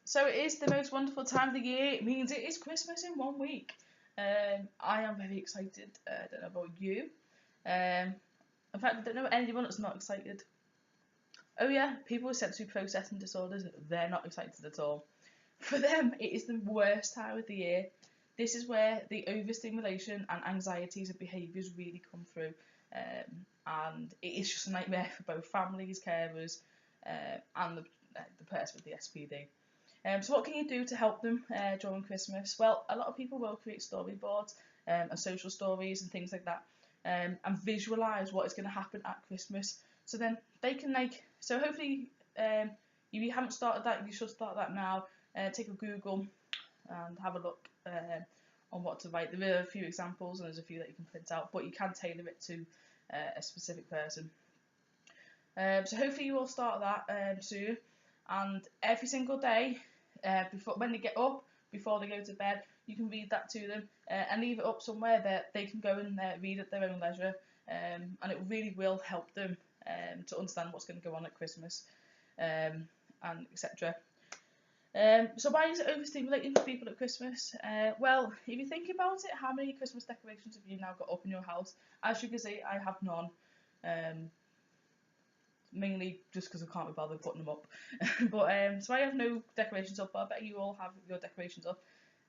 So it is the most wonderful time of the year. It means it is Christmas in 1 week. I am very excited. I don't know about you. In fact, I don't know anyone that's not excited. Oh yeah, people with sensory processing disorders, they're not excited at all. For them, it is the worst time of the year. This is where the overstimulation and anxieties and behaviours really come through. And it is just a nightmare for both families, carers, and the person with the SPD. So what can you do to help them during Christmas? Well, a lot of people will create storyboards and social stories and things like that, and visualise what is going to happen at Christmas. So then they can so hopefully if you haven't started that, you should start that now. Take a Google and have a look on what to write. There are a few examples and there's a few that you can print out, but you can tailor it to a specific person. So hopefully you will start that soon, and every single day when they get up, before they go to bed, you can read that to them and leave it up somewhere that they can go and read at their own leisure, and it really will help them to understand what's going to go on at Christmas, and etc. So why is it overstimulating for people at Christmas? Well, if you think about it, how many Christmas decorations have you now got up in your house? As you can see, I have none. Mainly just because I can't be bothered putting them up. But so I have no decorations up, but I bet you all have your decorations up.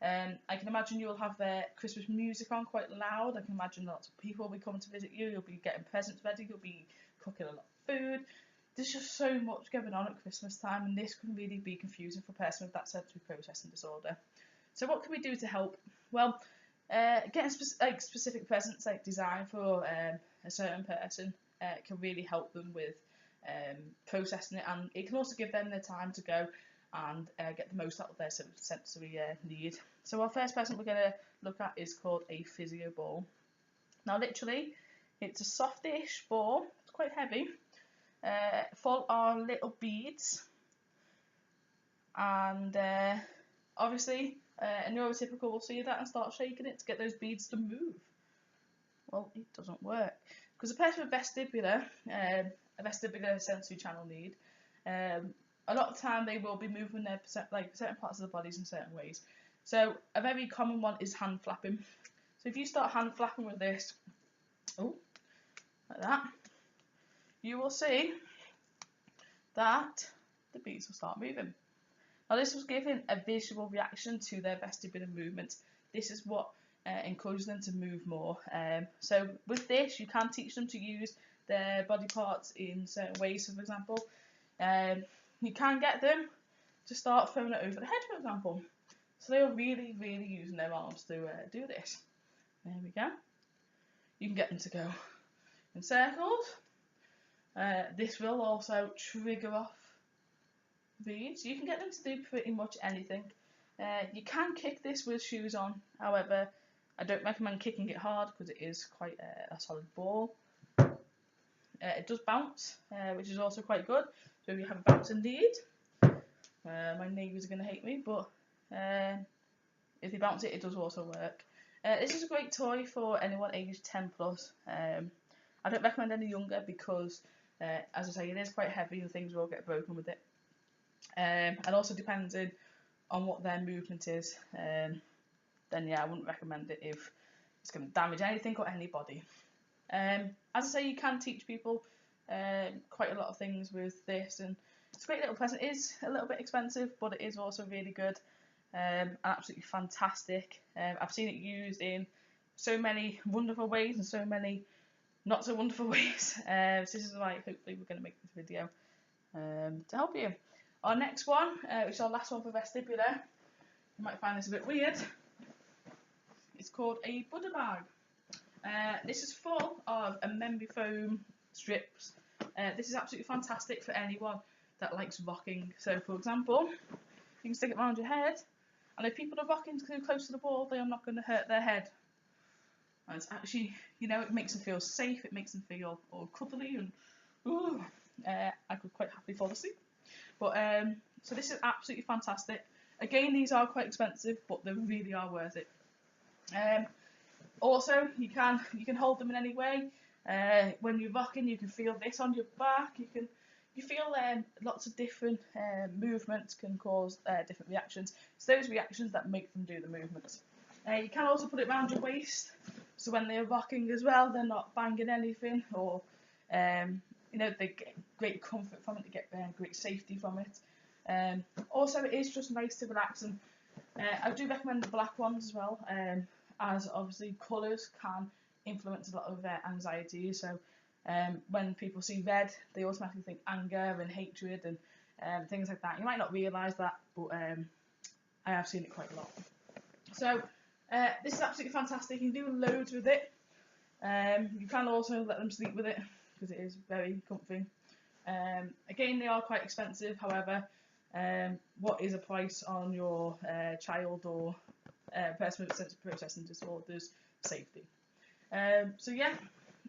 I can imagine you'll have their Christmas music on quite loud. I can imagine lots of people will be coming to visit you. You'll be getting presents ready. You'll be cooking a lot of food. There's just so much going on at Christmas time, and this can really be confusing for a person with that sensory processing disorder. So what can we do to help? Well, getting specific presents designed for a certain person can really help them with processing it, and it can also give them the time to go and get the most out of their sensory need. So our first present we're going to look at is called a physio ball. Now literally, it's a softish ball, it's quite heavy, full of little beads, and obviously a neurotypical will see that and start shaking it to get those beads to move. Well, it doesn't work, because a person with vestibular, a vestibular sensory channel need, a lot of the time they will be moving their certain parts of the bodies in certain ways. So a very common one is hand flapping. So if you start hand flapping with this, like that, you will see that the beads will start moving. Now this was giving a visual reaction to their vestibular movement. This is what encourages them to move more. So with this, you can teach them to use their body parts in certain ways. So for example, you can get them to start throwing it over the head, for example. So they are really, really using their arms to do this. There we go. You can get them to go in circles. This will also trigger off beads. You can get them to do pretty much anything. You can kick this with shoes on. However, I don't recommend kicking it hard because it is quite a solid ball. It does bounce, which is also quite good. So if you have a bouncing need, my neighbours are going to hate me, but if they bounce it, it does also work. This is a great toy for anyone aged 10 plus. I don't recommend any younger because, as I say, it is quite heavy and things will get broken with it. And also depending on what their movement is, then yeah, I wouldn't recommend it if it's going to damage anything or anybody. As I say, you can teach people quite a lot of things with this, and it's a great little present. It is a little bit expensive, but it is also really good and absolutely fantastic. I've seen it used in so many wonderful ways and so many not so wonderful ways. So this is why hopefully we're going to make this video to help you. Our next one, which is our last one for vestibular, you might find this a bit weird. It's called a Buddha bag. This is full of a memory foam strips. This is absolutely fantastic for anyone that likes rocking. So for example, you can stick it around your head, and if people are rocking too close to the ball, they are not going to hurt their head. And it's actually, it makes them feel safe, it makes them feel all cuddly, and I could quite happily fall asleep. But so this is absolutely fantastic. Again, these are quite expensive, but they really are worth it. Also, you can hold them in any way. When you're rocking, you can feel this on your back. You you feel lots of different movements can cause different reactions. It's those reactions that make them do the movements. You can also put it around your waist, so when they're rocking as well, they're not banging anything, or they get great comfort from it, they get great safety from it. Also, it is just nice to relax, and I do recommend the black ones as well, as obviously colours can influence a lot of anxiety. So when people see red, they automatically think anger and hatred and things like that. You might not realise that, but I have seen it quite a lot. So this is absolutely fantastic. You can do loads with it. You can also let them sleep with it because it is very comfy. Again, they are quite expensive. However, what is a price on your child or person with sensory processing disorders safety? So yeah,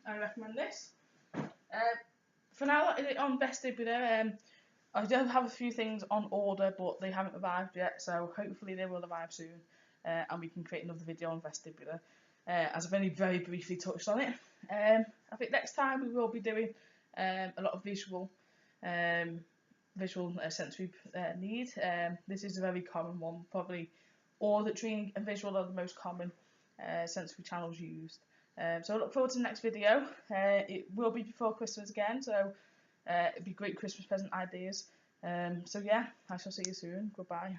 I recommend this. For now, on Vestibular, I do have a few things on order, but they haven't arrived yet, so hopefully they will arrive soon, and we can create another video on Vestibular, as I've only very briefly touched on it. I think next time we will be doing a lot of visual sensory need. This is a very common one, probably auditory and visual are the most common sensory channels used. So I look forward to the next video. It will be before Christmas again, so it'd be great Christmas present ideas. So yeah, I shall see you soon. Goodbye.